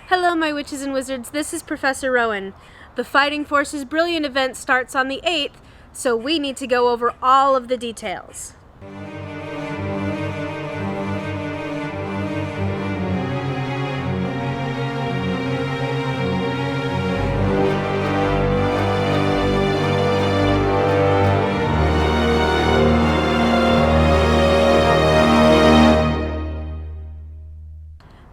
Hello, my witches and wizards. This is Professor Rowan. The Fighting Forces Brilliant event starts on the 8th, so we need to go over all of the details.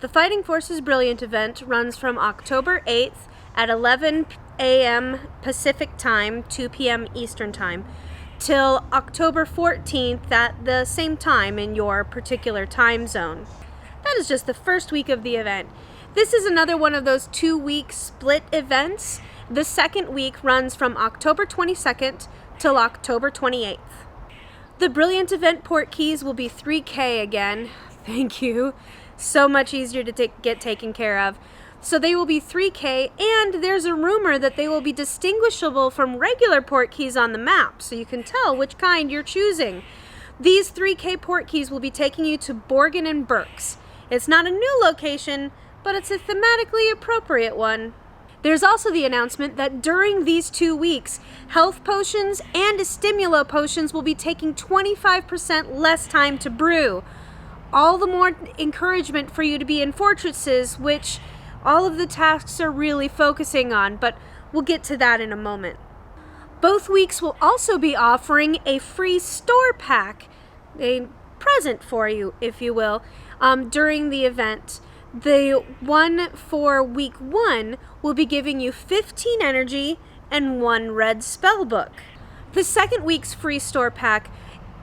The Fighting Forces Brilliant event runs from October 8th at 11 a.m. Pacific Time, 2 p.m. Eastern Time, till October 14th at the same time in your particular time zone. That is just the first week of the event. This is another one of those 2-week split events. The second week runs from October 22nd till October 28th. The Brilliant event port keys will be 3K again. Thank you. So much easier to get taken care of. So they will be 3K, and there's a rumor that they will be distinguishable from regular port keys on the map, so you can tell which kind you're choosing. These 3K port keys will be taking you to Borgin and Berks. It's not a new location, but it's a thematically appropriate one. There's also the announcement that during these 2 weeks, health potions and stimulo potions will be taking 25% less time to brew. All the more encouragement for you to be in fortresses, which all of the tasks are really focusing on, but we'll get to that in a moment. Both weeks will also be offering a free store pack, a present for you, if you will, during the event. The one for week 1 will be giving you 15 energy and 1 red spellbook. The second week's free store pack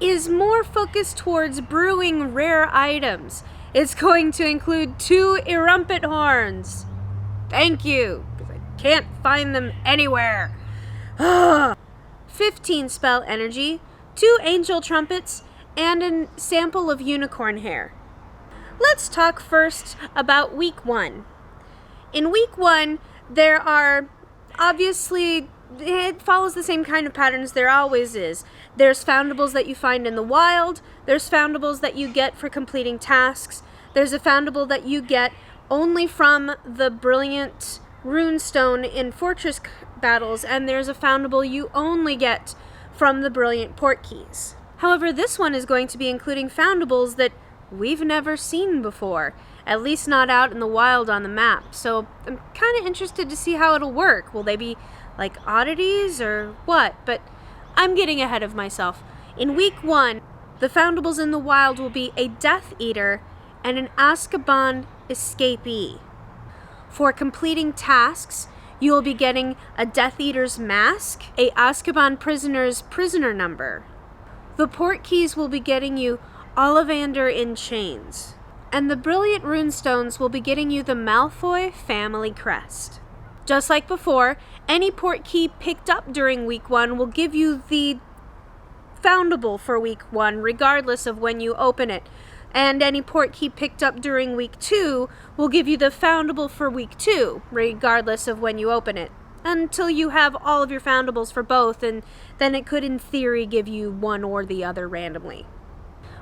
is more focused towards brewing rare items. It's going to include 2 Erumpet horns. Thank you, because I can't find them anywhere. 15 spell energy, 2 angel trumpets, and a sample of unicorn hair. Let's talk first about week 1. In week 1, there are obviously, it follows the same kind of patterns there always is. There's foundables that you find in the wild. There's foundables that you get for completing tasks. There's a foundable that you get only from the Brilliant runestone in fortress battles, and there's a foundable you only get from the Brilliant port keys. However, this one is going to be including foundables that we've never seen before, at least not out in the wild on the map. So I'm kind of interested to see how it'll work. Will they be like oddities or what? But I'm getting ahead of myself. In week 1, the foundables in the wild will be a Death Eater and an Azkaban escapee. For completing tasks, you will be getting a Death Eater's mask, a Azkaban prisoner's prisoner number. The port keys will be getting you Ollivander in chains. And the Brilliant runestones will be getting you the Malfoy family crest. Just like before, any port key picked up during week 1 will give you the foundable for week 1, regardless of when you open it. And any port key picked up during week 2 will give you the foundable for week 2, regardless of when you open it. Until you have all of your foundables for both, and then it could in theory give you one or the other randomly.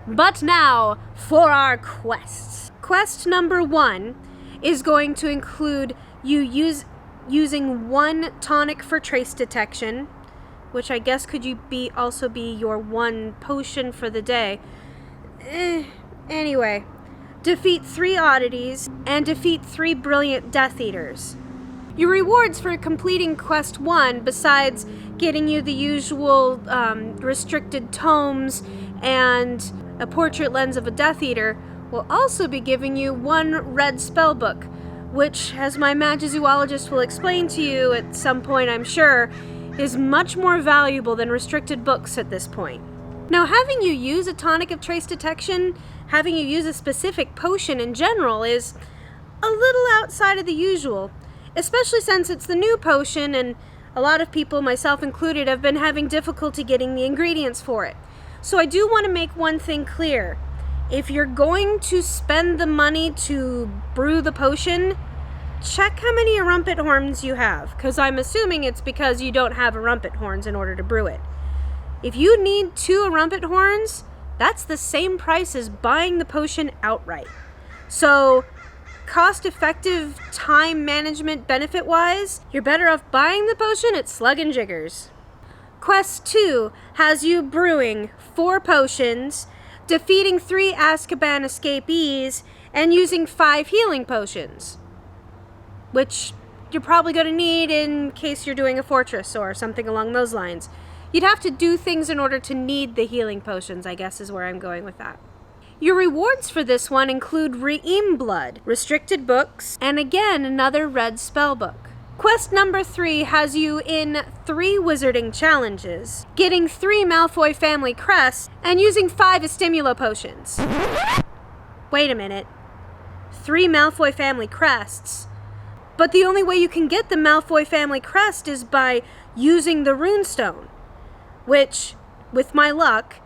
But now, for our quests. Quest number 1 is going to include you using 1 tonic for trace detection, which I guess could also be your 1 potion for the day. Anyway, defeat 3 oddities and defeat 3 Brilliant Death Eaters. Your rewards for completing Quest 1, besides getting you the usual restricted tomes and a portrait lens of a Death Eater, will also be giving you 1 red spellbook, which, as my Magizoologist will explain to you at some point, I'm sure, is much more valuable than restricted books at this point. Now, having you use a tonic of trace detection, having you use a specific potion in general, is a little outside of the usual, especially since it's the new potion and a lot of people, myself included, have been having difficulty getting the ingredients for it. So I do want to make one thing clear. If you're going to spend the money to brew the potion, check how many Erumpet horns you have, because I'm assuming it's because you don't have Erumpet horns in order to brew it. If you need 2 Erumpet horns, that's the same price as buying the potion outright. So cost-effective time management benefit-wise, you're better off buying the potion at Slug and Jiggers. Quest 2 has you brewing 4 potions, defeating 3 Azkaban escapees, and using 5 healing potions, which you're probably going to need in case you're doing a fortress or something along those lines. You'd have to do things in order to need the healing potions, I guess is where I'm going with that. Your rewards for this one include Reim Blood, restricted books, and again another red spell book. Quest number 3 has you in 3 wizarding challenges, getting 3 Malfoy family crests, and using 5 Estimulo potions. Wait a minute. 3 Malfoy family crests? But the only way you can get the Malfoy family crest is by using the runestone, which, with my luck,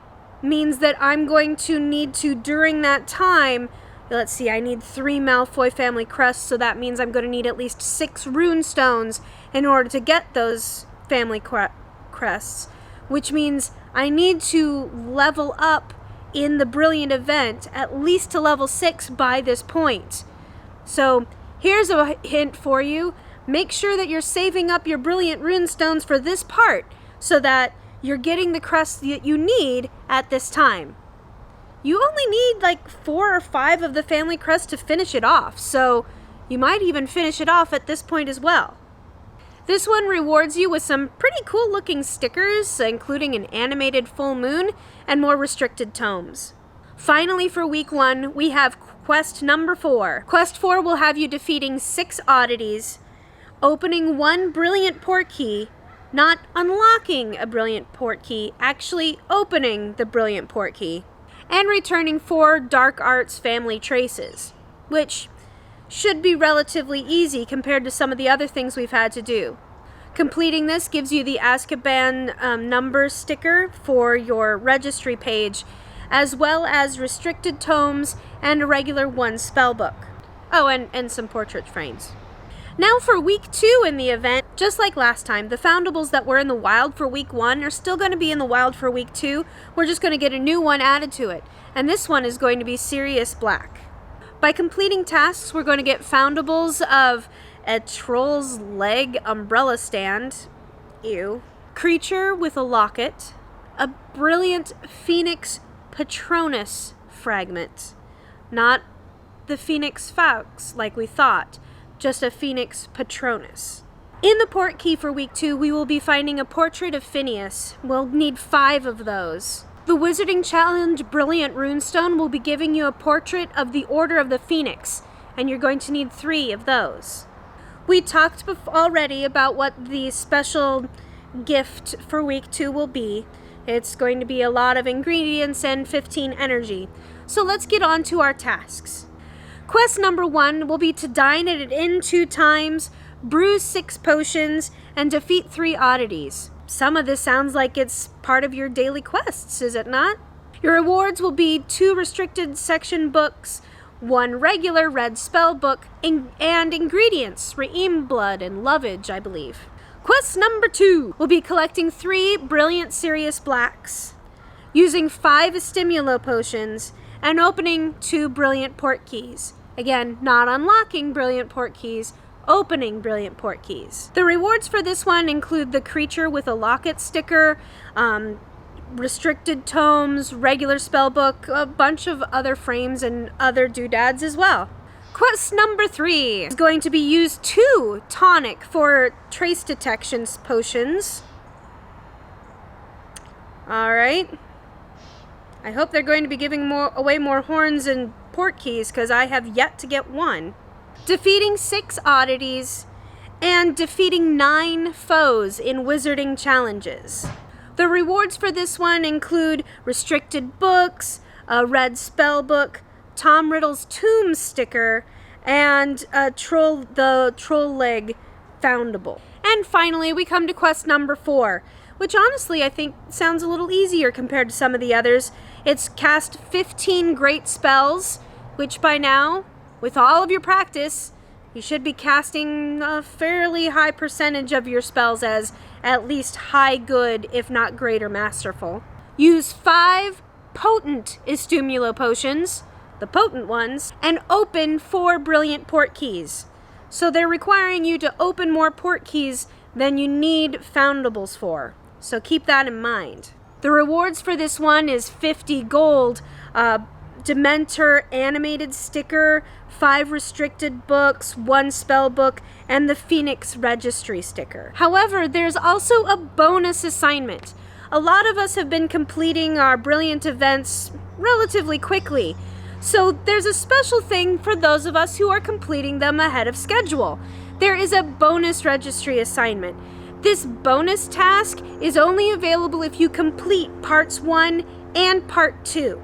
means that I'm going to need to, during that time, let's see, I need 3 Malfoy family crests, so that means I'm going to need at least 6 runestones in order to get those family crests, which means I need to level up in the Brilliant event at least to level 6 by this point. So here's a hint for you. Make sure that you're saving up your Brilliant runestones for this part so that you're getting the crests that you need at this time. You only need like 4 or 5 of the family crests to finish it off, so you might even finish it off at this point as well. This one rewards you with some pretty cool looking stickers, including an animated full moon and more restricted tomes. Finally, for week 1, we have quest number 4. Quest 4 will have you defeating 6 oddities, opening 1 brilliant port key, not unlocking a brilliant port key, actually opening the brilliant port key, and returning 4 dark arts family traces, which should be relatively easy compared to some of the other things we've had to do. Completing this gives you the Azkaban numbers sticker for your registry page, as well as restricted tomes and a regular 1 spellbook. Oh, and some portrait frames. Now for week 2 in the event, just like last time, the foundables that were in the wild for week 1 are still going to be in the wild for week 2. We're just going to get a new one added to it, and this one is going to be Sirius Black. By completing tasks, we're going to get foundables of a troll's leg umbrella stand, ew, creature with a locket, a brilliant Phoenix Patronus fragment, not the Phoenix Faux like we thought, just a Phoenix Patronus. In the port key for week 2, we will be finding a portrait of Phineas. We'll need 5 of those. The Wizarding Challenge Brilliant Runestone will be giving you a portrait of the Order of the Phoenix, and you're going to need 3 of those. We talked already about what the special gift for week 2 will be. It's going to be a lot of ingredients and 15 energy. So let's get on to our tasks. Quest number 1 will be to dine at an inn 2 times, brew 6 potions, and defeat 3 oddities. Some of this sounds like it's part of your daily quests, is it not? Your rewards will be 2 restricted section books, 1 regular red spell book, and ingredients, Reim Blood and Lovage, I believe. Quest number 2 will be collecting 3 brilliant Sirius Blacks, using 5 Estimulo potions, and opening 2 brilliant port keys. Again, not unlocking brilliant port keys, opening brilliant port keys. The rewards for this one include the creature with a locket sticker, restricted tomes, regular spellbook, a bunch of other frames and other doodads as well. Quest number 3 is going to be use 2 tonic for trace detection potions. Alright. I hope they're going to be giving away more horns and port keys, because I have yet to get one. Defeating 6 oddities, and defeating 9 foes in wizarding challenges. The rewards for this one include restricted books, a red spell book, Tom Riddle's tomb sticker, and the troll leg foundable. And finally, we come to quest number 4, which honestly I think sounds a little easier compared to some of the others. It's cast 15 great spells, which by now, with all of your practice, you should be casting a fairly high percentage of your spells as at least high good, if not great or masterful. Use 5 potent Estimulo potions, the potent ones, and open 4 brilliant port keys. So they're requiring you to open more port keys than you need foundables for. So keep that in mind. The rewards for this one is 50 gold, Dementor animated sticker, 5 restricted books, 1 spell book, and the Phoenix registry sticker. However, there's also a bonus assignment. A lot of us have been completing our brilliant events relatively quickly, so there's a special thing for those of us who are completing them ahead of schedule. There is a bonus registry assignment. This bonus task is only available if you complete parts 1 and part 2.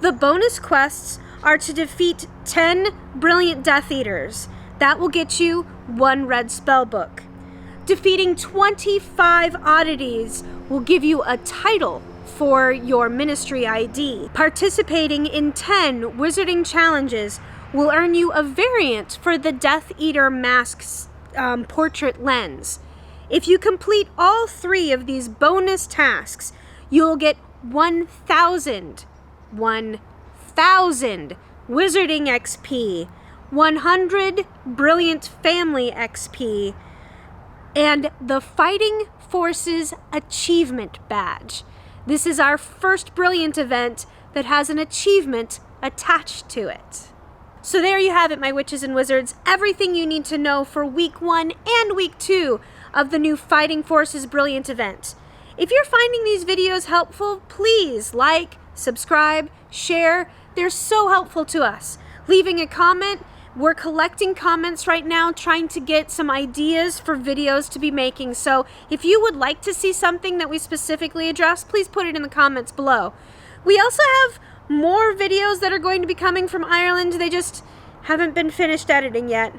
The bonus quests are to defeat 10 brilliant Death Eaters. That will get you 1 red spellbook. Defeating 25 oddities will give you a title for your ministry ID. Participating in 10 wizarding challenges will earn you a variant for the Death Eater mask's portrait lens. If you complete all 3 of these bonus tasks, you'll get 1,000 wizarding XP, 100 brilliant family XP, and the Fighting Forces Achievement Badge. This is our first brilliant event that has an achievement attached to it. So there you have it, my witches and wizards, everything you need to know for week 1 and week 2 of the new Fighting Forces Brilliant event. If you're finding these videos helpful, please like, subscribe, share. They're so helpful to us. Leaving a comment. We're collecting comments right now, trying to get some ideas for videos to be making. So if you would like to see something that we specifically address, please put it in the comments below. We also have more videos that are going to be coming from Ireland. They just haven't been finished editing yet.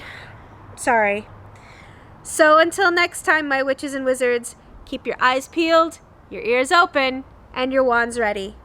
Sorry. So until next time, my witches and wizards, keep your eyes peeled, your ears open, and your wands ready.